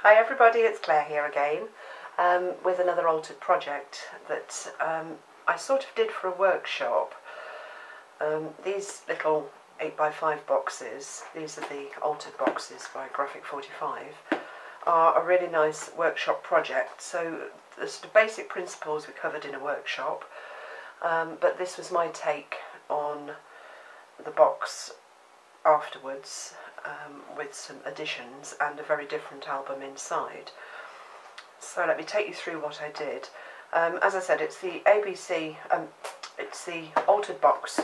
Hi everybody, it's Claire here again with another altered project that I sort of did for a workshop. These little 8x5 boxes, these are the Altered Boxes by Graphic 45, are a really nice workshop project. So the sort of basic principles we covered in a workshop, but this was my take on the box afterwards, with some additions and a very different album inside. So let me take you through what I did. As I said, it's the ABC, it's the Altered Box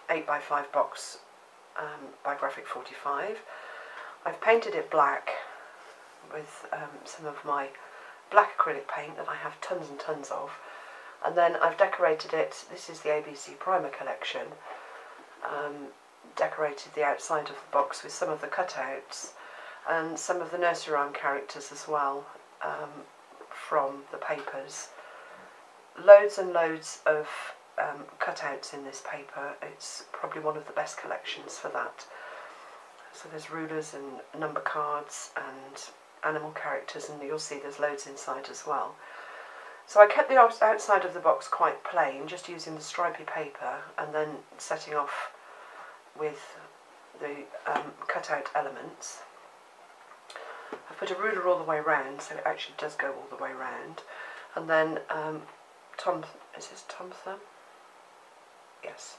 8x5 box by Graphic 45. I've painted it black with some of my black acrylic paint that I have tons and tons of, and then I've decorated it. This is the ABC Primer collection. Decorated the outside of the box with some of the cutouts and some of the nursery rhyme characters as well, from the papers. Loads and loads of cutouts in this paper. It's probably one of the best collections for that. So there's rulers and number cards and animal characters, and you'll see there's loads inside as well. So I kept the outside of the box quite plain, just using the stripy paper and then setting off with the cutout elements. I've put a ruler all the way round, so it actually does go all the way round. And then is this Tom Thumb? Yes.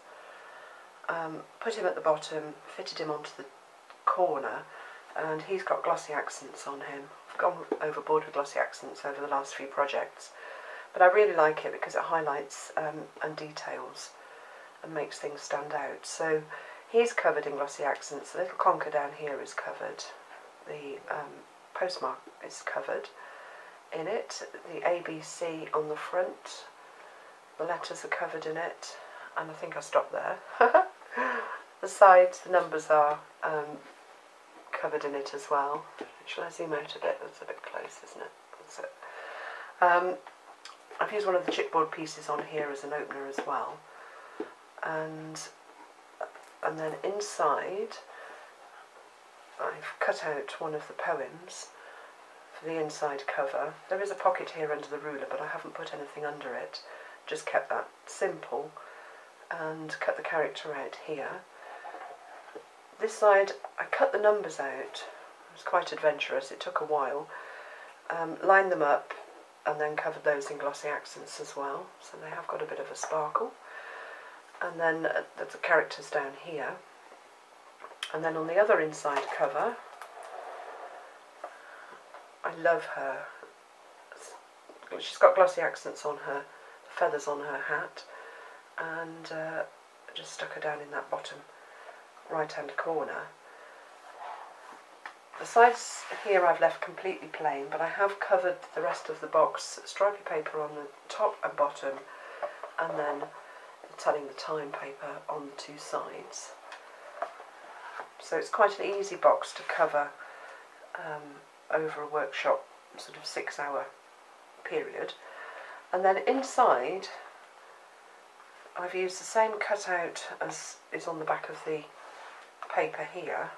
Put him at the bottom, fitted him onto the corner, and he's got glossy accents on him. I've gone overboard with glossy accents over the last few projects, but I really like it because it highlights and details and makes things stand out. So he's covered in glossy accents. The little conker down here is covered. The postmark is covered in it. The ABC on the front, the letters are covered in it, and I think I'll stop there. The sides, the numbers are covered in it as well. Shall I zoom out a bit? That's a bit close, isn't it? That's it. I've used one of the chipboard pieces on here as an opener as well. And then inside I've cut out one of the poems for the inside cover. There is a pocket here under the ruler, but I haven't put anything under it, just kept that simple and cut the character out here. This side I cut the numbers out. It was quite adventurous, it took a while. Lined them up and then covered those in glossy accents as well, so they have got a bit of a sparkle. And then the characters down here. And then on the other inside cover, I love her. She's got glossy accents on her, feathers on her hat, and just stuck her down in that bottom right hand corner. The sides here I've left completely plain, but I have covered the rest of the box, stripy paper on the top and bottom, and then telling the time paper on the two sides. So it's quite an easy box to cover over a workshop sort of 6-hour period. And then inside I've used the same cutout as is on the back of the paper here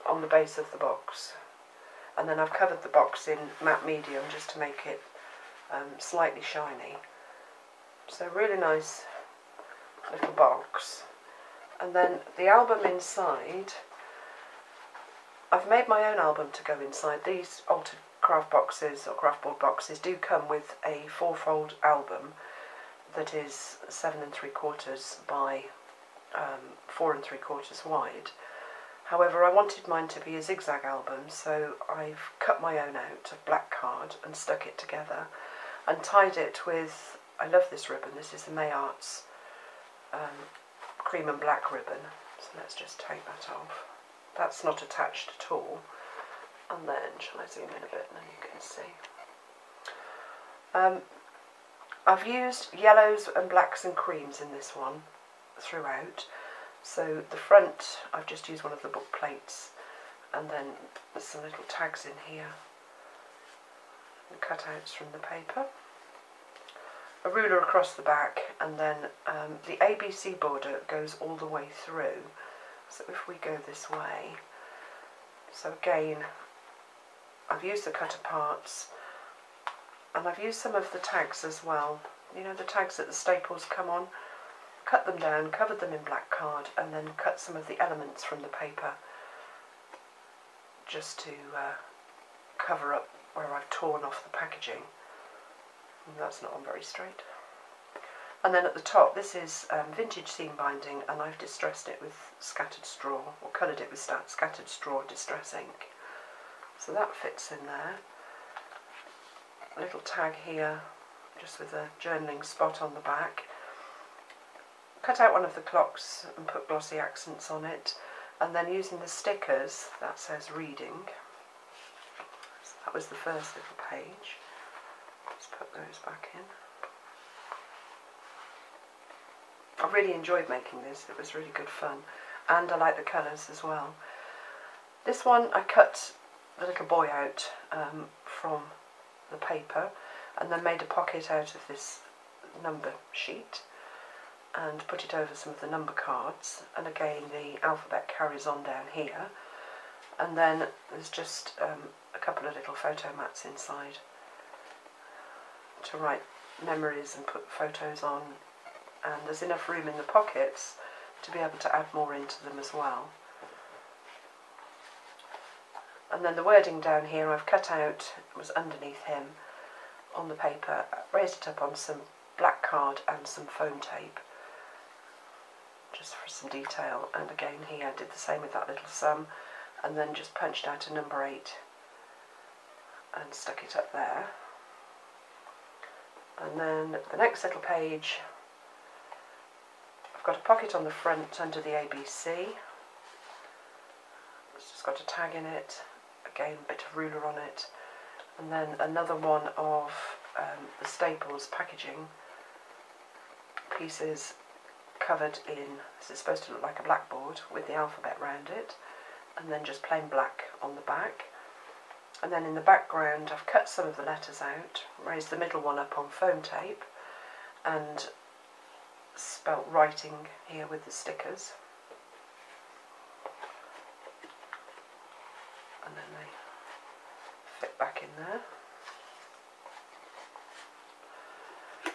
on the base of the box, and then I've covered the box in matte medium just to make it slightly shiny. So really nice little box. And then the album inside, I've made my own album to go inside. These altered craft boxes or craftboard boxes do come with a 4-fold album that is 7 3/4 by 4 3/4 wide. However, I wanted mine to be a zigzag album, so I've cut my own out of black card and stuck it together and tied it with, I love this ribbon, this is the May Arts cream and black ribbon, so let's just take that off. That's not attached at all. And then, shall I zoom in a bit and then you can see. I've used yellows and blacks and creams in this one throughout. So the front, I've just used one of the book plates, and then there's some little tags in here, and cutouts from the paper. A ruler across the back, and then the ABC border goes all the way through. So if we go this way, so again I've used the cutter parts, and I've used some of the tags as well. You know, the tags that the staples come on. Cut them down, covered them in black card, and then cut some of the elements from the paper just to cover up where I've torn off the packaging. And that's not on very straight. And then at the top, this is vintage seam binding, and I've distressed it with scattered straw, or coloured it with scattered straw distress ink. So that fits in there. A little tag here, just with a journaling spot on the back. Cut out one of the clocks and put glossy accents on it, and then using the stickers that says reading. So that was the first little page. Let's put those back in. I really enjoyed making this, it was really good fun, and I like the colours as well. This one I cut the little boy out from the paper, and then made a pocket out of this number sheet and put it over some of the number cards, and again the alphabet carries on down here, and then there's just a couple of little photo mats inside to write memories and put photos on, and there's enough room in the pockets to be able to add more into them as well. And then the wording down here I've cut out, was underneath him on the paper, raised it up on some black card and some foam tape just for some detail, and again here I did the same with that little sum, and then just punched out a number 8 and stuck it up there. And then the next little page, I've got a pocket on the front under the ABC. It's just got a tag in it, again a bit of ruler on it, and then another one of the Staples packaging pieces covered in, this is supposed to look like a blackboard with the alphabet round it, and then just plain black on the back. And then in the background I've cut some of the letters out, raised the middle one up on foam tape, and spelt writing here with the stickers. And then they fit back in there.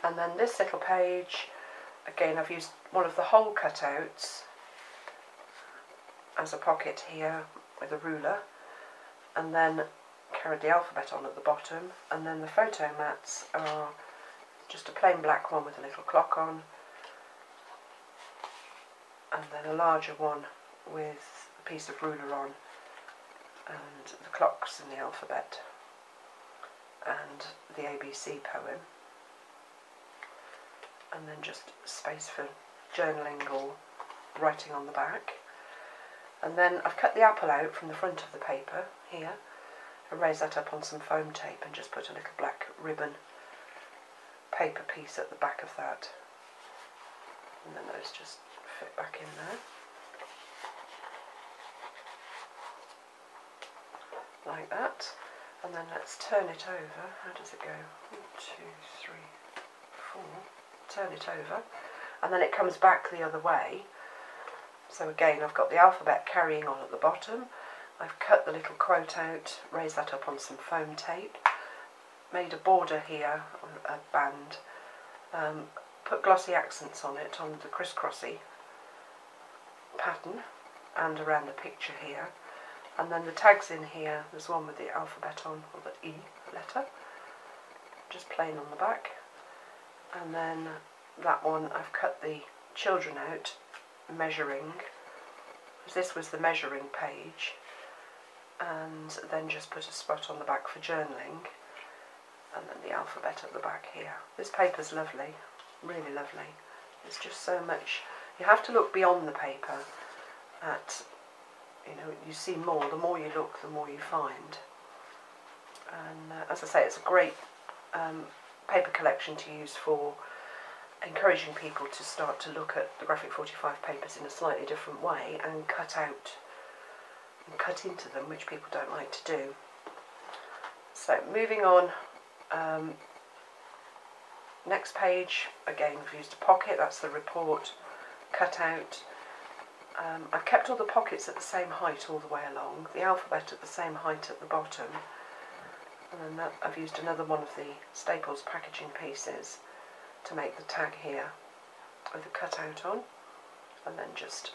And then this little page, again I've used one of the hole cutouts as a pocket here with a ruler, and then carried the alphabet on at the bottom, and then the photo mats are just a plain black one with a little clock on, and then a larger one with a piece of ruler on, and the clocks and the alphabet, and the ABC poem, and then just space for journaling or writing on the back. And then I've cut the apple out from the front of the paper here, and raised that up on some foam tape and just put a little black ribbon paper piece at the back of that, and then those just fit back in there like that. And then let's turn it over. How does it go? 1, 2, 3, 4. Turn it over, and then it comes back the other way. So again I've got the alphabet carrying on at the bottom. I've cut the little quote out, raised that up on some foam tape, made a border here, a band, put glossy accents on it, on the crisscrossy pattern and around the picture here. And then the tags in here, there's one with the alphabet on, or the E letter, just plain on the back. And then that one I've cut the children out, measuring, this was the measuring page, and then just put a spot on the back for journaling, and then the alphabet at the back here. This paper's lovely, really lovely. It's just so much, you have to look beyond the paper at, you know, you see more, the more you look, the more you find. And as I say, it's a great paper collection to use for encouraging people to start to look at the Graphic 45 papers in a slightly different way and cut out and cut into them, which people don't like to do. So moving on, next page, again we've used a pocket, that's the report cut out. I've kept all the pockets at the same height all the way along, the alphabet at the same height at the bottom, And then I've used another one of the Staples packaging pieces to make the tag here with a cutout on, and then just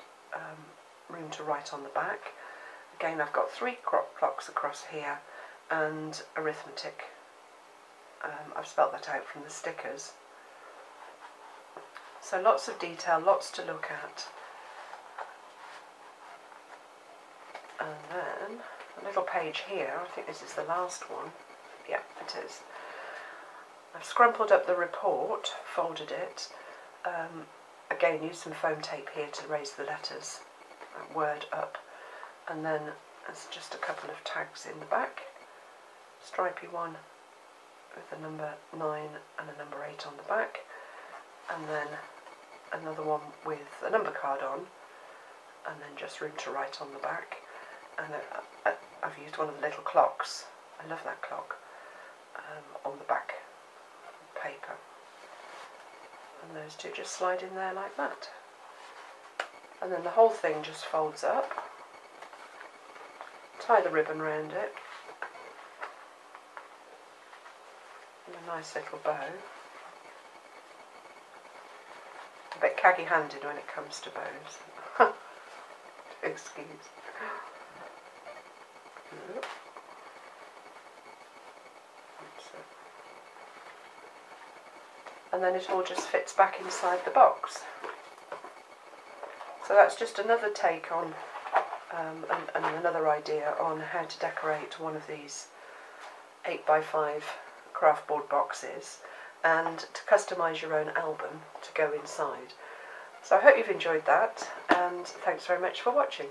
room to write on the back. Again, I've got 3 crop clocks across here and arithmetic. I've spelt that out from the stickers. So lots of detail, lots to look at. And then a little page here, I think this is the last one. Yeah, it is. I've scrumpled up the report, folded it. Again, used some foam tape here to raise the letters, word up. And then there's just a couple of tags in the back. Stripy one with a number 9 and a number 8 on the back. And then another one with a number card on, and then just room to write on the back. And then I've used one of the little clocks, I love that clock, on the back paper. And those two just slide in there like that. And then the whole thing just folds up, tie the ribbon around it, and a nice little bow. A bit caggy-handed when it comes to bows. Excuse. And then it all just fits back inside the box. So that's just another take on, and another idea on how to decorate one of these 8x5 craftboard boxes, and to customise your own album to go inside. So I hope you've enjoyed that, and thanks very much for watching.